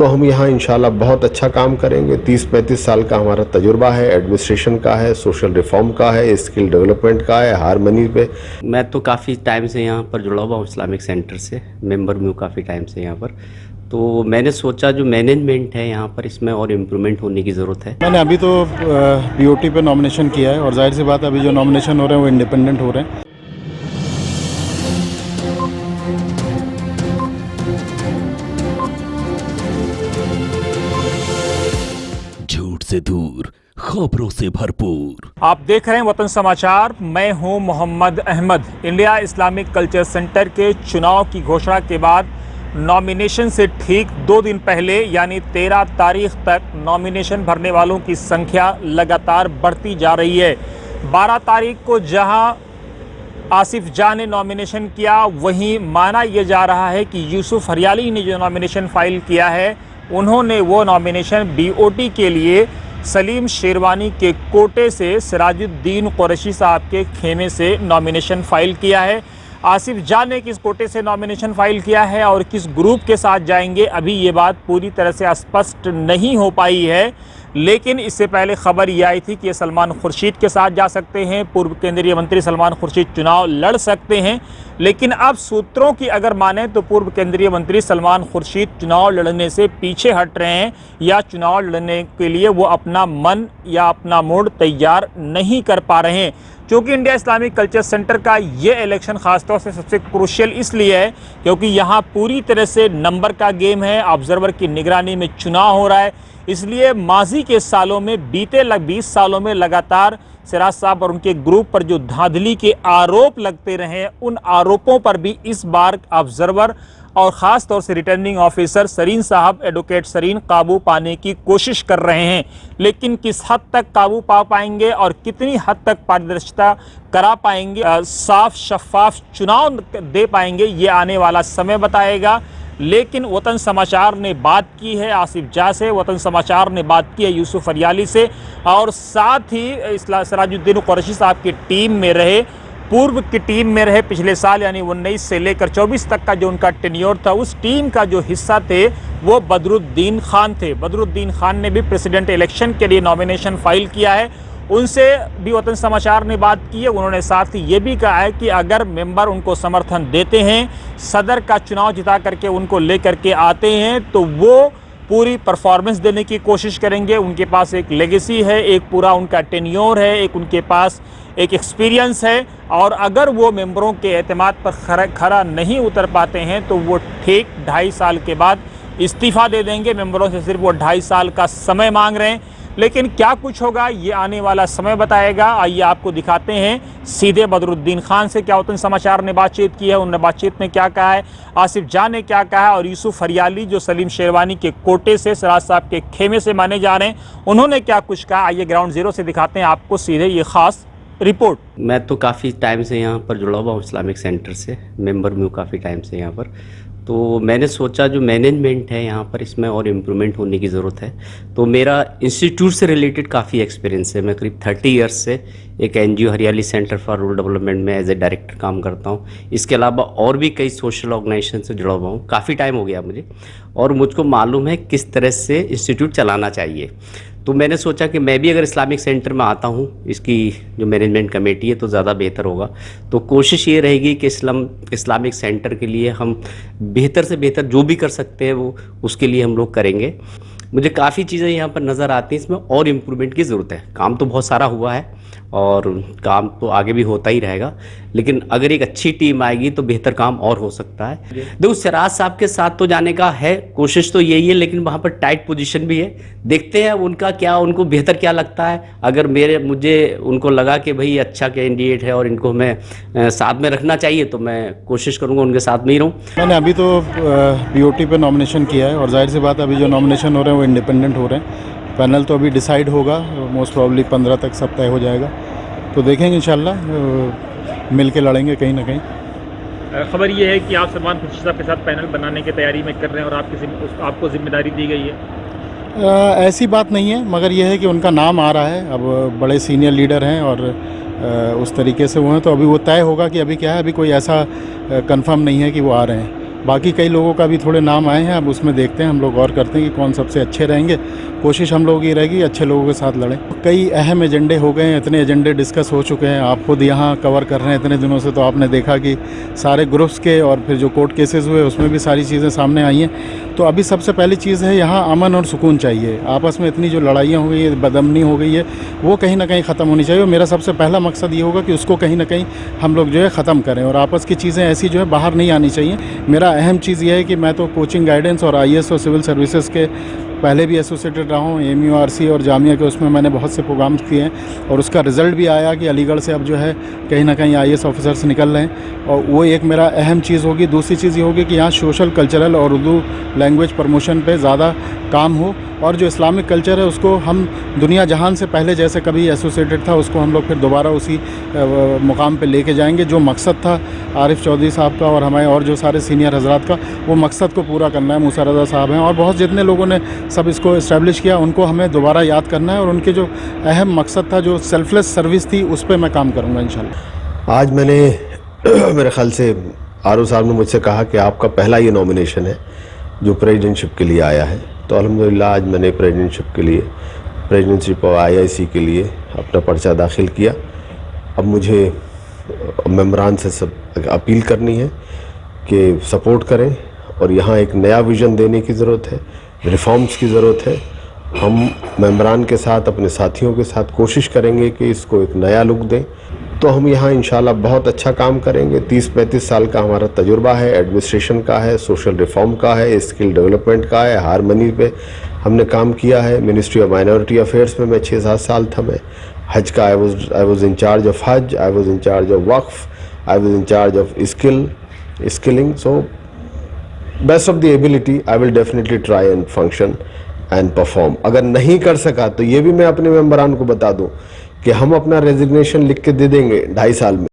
तो हम यहाँ इंशाल्लाह बहुत अच्छा काम करेंगे। 30-35 साल का हमारा तजुर्बा है, एडमिनिस्ट्रेशन का है, सोशल रिफॉर्म का है, स्किल डेवलपमेंट का है, हारमनी पे। मैं तो काफ़ी टाइम से यहाँ पर जुड़ा हुआ हूँ इस्लामिक सेंटर से, मेंबर भी हूँ काफ़ी टाइम से यहाँ पर। तो मैंने सोचा जो मैनेजमेंट है यहाँ पर, इसमें और इम्प्रूवमेंट होने की ज़रूरत है। मैंने अभी तो बीओटी पे नॉमिनेशन किया है और जाहिर सी बात है अभी जो नॉमिनेशन हो रहे हैं वो इंडिपेंडेंट हो रहे हैं। झूठ से दूर, खबरों से भरपूर। आप देख रहे हैं वतन समाचार। मैं हूं Mohammad Ahmad. India Islamic culture centre के चुनाव की घोषणा के बाद नॉमिनेशन से ठीक 2 दिन पहले यानी 13 तारीख तक नॉमिनेशन भरने वालों की संख्या लगातार बढ़ती जा रही है। 12 तारीख को जहां आसिफ जाह ने नॉमिनेशन किया, वहीं माना यह जा रहा है कि यूसुफ हरियाली ने जो नॉमिनेशन फाइल किया है, उन्होंने वो नॉमिनेशन बीओटी के लिए सलीम शेरवानी के कोटे से सिराजुद्दीन कुरैशी साहब के खेमे से नॉमिनेशन फाइल किया है। आसिफ जाह ने किस कोटे से नॉमिनेशन फाइल किया है और किस ग्रुप के साथ जाएंगे, अभी ये बात पूरी तरह से स्पष्ट नहीं हो पाई है। लेकिन इससे पहले खबर ये आई थी कि ये सलमान खुर्शीद के साथ जा सकते हैं। पूर्व केंद्रीय मंत्री सलमान खुर्शीद चुनाव लड़ सकते हैं। लेकिन अब सूत्रों की अगर माने तो पूर्व केंद्रीय मंत्री सलमान खुर्शीद चुनाव लड़ने से पीछे हट रहे हैं, या चुनाव लड़ने के लिए वो अपना मन या अपना मूड तैयार नहीं कर पा रहे हैं। क्योंकि इंडिया इस्लामिक कल्चर सेंटर का ये इलेक्शन खासतौर से सबसे क्रूशियल इसलिए है क्योंकि यहाँ पूरी तरह से नंबर का गेम है। ऑब्जर्वर की निगरानी में चुनाव हो रहा है, इसलिए माजी के सालों में, बीते 20 सालों में लगातार सिराज साहब और उनके ग्रुप पर जो धांधली के आरोप लगते रहे, उन आरोपों पर भी इस बार ऑब्जर्वर और ख़ास तौर से रिटर्निंग ऑफिसर सरीन साहब, एडवोकेट सरीन, काबू पाने की कोशिश कर रहे हैं। लेकिन किस हद तक काबू पा पाएंगे और कितनी हद तक पारदर्शिता करा पाएंगे, साफ शफाफ चुनाव दे पाएंगे, ये आने वाला समय बताएगा। लेकिन वतन समाचार ने बात की है आसिफ जाह से, वतन समाचार ने बात की है यूसुफ हरियाली से, और साथ ही सिराजुद्दीन कुरैशी साहब की टीम में रहे, पूर्व की टीम में रहे, पिछले साल यानी 19 से लेकर 24 तक का जो उनका टेन्योर था, उस टीम का जो हिस्सा थे वो बदरुद्दीन खान थे। बदरुद्दीन खान ने भी प्रेसिडेंट इलेक्शन के लिए नॉमिनेशन फाइल किया है। उनसे भी वतन समाचार ने बात की है। उन्होंने साथ ही ये भी कहा है कि अगर मेंबर उनको समर्थन देते हैं, सदर का चुनाव जिता करके उनको लेकर के आते हैं, तो वो पूरी परफॉर्मेंस देने की कोशिश करेंगे। उनके पास एक लेगेसी है, एक पूरा उनका टेन्योर है, एक उनके पास एक एक्सपीरियंस है, और अगर वो मेंबरों के एतमाद पर खरा नहीं उतर पाते हैं तो वो ठीक 2.5 साल के बाद इस्तीफ़ा दे देंगे। मेंबरों से सिर्फ वो 2.5 साल का समय मांग रहे हैं। लेकिन क्या कुछ होगा ये आने वाला समय बताएगा। आइए आपको दिखाते हैं सीधे बदरुद्दीन खान से क्या वतन समाचार ने बातचीत की है, उन्होंने बातचीत में क्या कहा है, आसिफ जाह ने क्या कहा है, और यूसुफ हरियाली जो सलीम शेरवानी के कोटे से, सिराज साहब के खेमे से माने जा रहे हैं, उन्होंने क्या कुछ कहा। आइए ग्राउंड जीरो से दिखाते हैं आपको सीधे ये खास रिपोर्ट। मैं तो काफ़ी टाइम से यहाँ पर जुड़ा हुआ हूँ इस्लामिक सेंटर से, मेंबर भी हूँ काफ़ी टाइम से यहाँ पर। तो मैंने सोचा जो मैनेजमेंट है यहाँ पर, इसमें और इम्प्रूवमेंट होने की ज़रूरत है। तो मेरा इंस्टीट्यूट से रिलेटेड काफ़ी एक्सपीरियंस है। मैं करीब 30 ईयर्स से एक एनजीओ हरियाली सेंटर फॉर रूरल डेवलपमेंट में एज ए डायरेक्टर काम करता हूँ। इसके अलावा और भी कई सोशल ऑर्गेनाइजेशन से जुड़ा हुआ हूँ। काफ़ी टाइम हो गया मुझे, और मुझको मालूम है किस तरह से इंस्टीट्यूट चलाना चाहिए। तो मैंने सोचा कि मैं भी अगर इस्लामिक सेंटर में आता हूँ, इसकी जो मैनेजमेंट कमेटी है, तो ज़्यादा बेहतर होगा। तो कोशिश ये रहेगी कि इस्लामिक सेंटर के लिए हम बेहतर से बेहतर जो भी कर सकते हैं वो उसके लिए हम लोग करेंगे। मुझे काफ़ी चीज़ें यहाँ पर नज़र आती हैं, इसमें और इम्प्रूवमेंट की ज़रूरत है। काम तो बहुत सारा हुआ है और काम तो आगे भी होता ही रहेगा, लेकिन अगर एक अच्छी टीम आएगी तो बेहतर काम और हो सकता है। देखो, सिराज साहब के साथ तो जाने का है, कोशिश तो यही है, लेकिन वहाँ पर टाइट पोजीशन भी है। देखते हैं उनका क्या, उनको बेहतर क्या लगता है। अगर मुझे उनको लगा कि भाई अच्छा कैंडिडेट है और इनको हमें साथ में रखना चाहिए, तो मैं कोशिश करूँगा उनके साथ में ही रहूँ। मैंने अभी तो बीओटी पे नॉमिनेशन किया है और जाहिर सी बात अभी जो नॉमिनेशन हो रहे हैं वो इंडिपेंडेंट हो रहे हैं। पैनल तो अभी डिसाइड होगा, मोस्ट प्रॉब्ली 15 तक सब तय हो जाएगा। तो देखेंगे इंशाल्लाह मिल के लड़ेंगे कहीं ना कहीं। खबर ये है कि आप सलमान खुर्शीद साहब के साथ पैनल बनाने की तैयारी में कर रहे हैं और आपको जिम्मेदारी दी गई है। ऐसी बात नहीं है, मगर यह है कि उनका नाम आ रहा है। अब बड़े सीनियर लीडर हैं और उस तरीके से वो हैं, तो अभी वो तय होगा कि अभी क्या है। अभी कोई ऐसा कंफर्म नहीं है कि वो आ रहे हैं। बाकी कई लोगों का भी थोड़े नाम आए हैं, अब उसमें देखते हैं हम लोग गौर करते हैं कि कौन सबसे अच्छे रहेंगे। कोशिश हम लोगों की रहेगी अच्छे लोगों के साथ लड़ें। कई अहम एजेंडे हो गए हैं, इतने एजेंडे डिस्कस हो चुके हैं, आप खुद यहाँ कवर कर रहे हैं इतने दिनों से, तो आपने देखा कि सारे ग्रुप्स के और फिर जो कोर्ट केसेस हुए उसमें भी सारी चीज़ें सामने आई हैं। तो अभी सबसे पहली चीज़ है यहाँ अमन और सुकून चाहिए। आपस में इतनी जो लड़ाइयाँ हो गई है, बदअमनी हो गई है, वो कहीं ना कहीं ख़त्म होनी चाहिए। और मेरा सबसे पहला मकसद ये होगा कि उसको कहीं ना कहीं हम लोग जो है ख़त्म करें और आपस की चीज़ें ऐसी जो है बाहर नहीं आनी चाहिए। मेरा अहम चीज़ ये है कि मैं तो कोचिंग गाइडेंस और IAS और सिविल सर्विसेज के पहले भी एसोसिएटेड रहा हूँ, MURC और जामिया के, उसमें मैंने बहुत से प्रोग्राम्स किए हैं और उसका रिज़ल्ट भी आया कि अलीगढ़ से अब जो है कहीं ना कहीं IAS ऑफिसर्स निकल रहे हैं और वो एक मेरा अहम चीज़ होगी। दूसरी चीज़ ये होगी कि यहाँ सोशल, कल्चरल और उर्दू लैंग्वेज प्रमोशन पे ज़्यादा काम हो और जो इस्लामिक कल्चर है उसको हम दुनिया जहान से पहले जैसे कभी एसोसिएटेड था उसको हम लोग फिर दोबारा उसी मुकाम पे लेके जाएंगे। जो मकसद था आरिफ चौधरी साहब का और हमारे और जो सारे सीनियर हजरात का, वो मकसद को पूरा करना है। मूसा रज़ा साहब हैं और बहुत जितने लोगों ने सब इसको इस्टेब्लिश किया, उनको हमें दोबारा याद करना है और उनके जो अहम मकसद था, जो सेल्फलेस सर्विस थी, उस पर मैं काम करूँगा इंशाल्लाह। आज मैंने मेरे ख्याल से आरू साहब ने मुझसे कहा कि आपका पहला ये नॉमिनेशन है जो प्रेसिडेंटशिप के लिए आया है, तो अल्हम्दुलिल्लाह आज मैंने प्रेसिडेंटशिप के लिए, प्रेसिडेंटशिप और IIC के लिए अपना पर्चा दाखिल किया। अब मुझे मेंबरान से सब अपील करनी है कि सपोर्ट करें और यहाँ एक नया विज़न देने की ज़रूरत है, रिफॉर्म्स की ज़रूरत है। हम मेंबरान के साथ, अपने साथियों के साथ कोशिश करेंगे कि इसको एक नया लुक दें, तो हम यहाँ इंशाल्लाह बहुत अच्छा काम करेंगे। 30-35 साल का हमारा तजुर्बा है, एडमिनिस्ट्रेशन का है, सोशल रिफॉर्म का है, स्किल डेवलपमेंट का है, हारमनी पे हमने काम किया है। मिनिस्ट्री ऑफ माइनॉरिटी अफेयर्स में मैं 6-7 साल था। मैं हज का I was in charge of Haj, I was in charge of Waqf, I was in charge of skilling. So best of the ability I will definitely try and function and perform. अगर नहीं कर सका तो ये भी मैं अपने मेंबरान को बता दूं कि हम अपना रेजिग्नेशन लिख के दे देंगे 2.5 साल में।